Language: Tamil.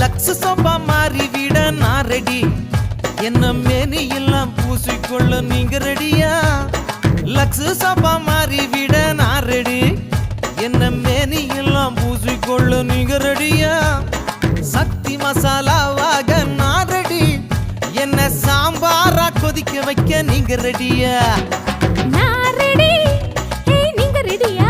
லக்ஸ் சோபா மாறி விட நான் ரெடி என்ன மேனி எல்லாம் பூசிக்கொள்ள நீங்க ரெடியா லக்ஸ் சோபா மாறி விட நான் ரெடி என்ன மேனி எல்லாம் பூசிக்கொள்ள நீங்க ரெடியா சக்தி மசாலாவாக நான் ரெடி என்ன சாம்பாரா கொதிக்க வைக்க நீங்க ரெடியா நான் ரெடி நீங்க ரெடியா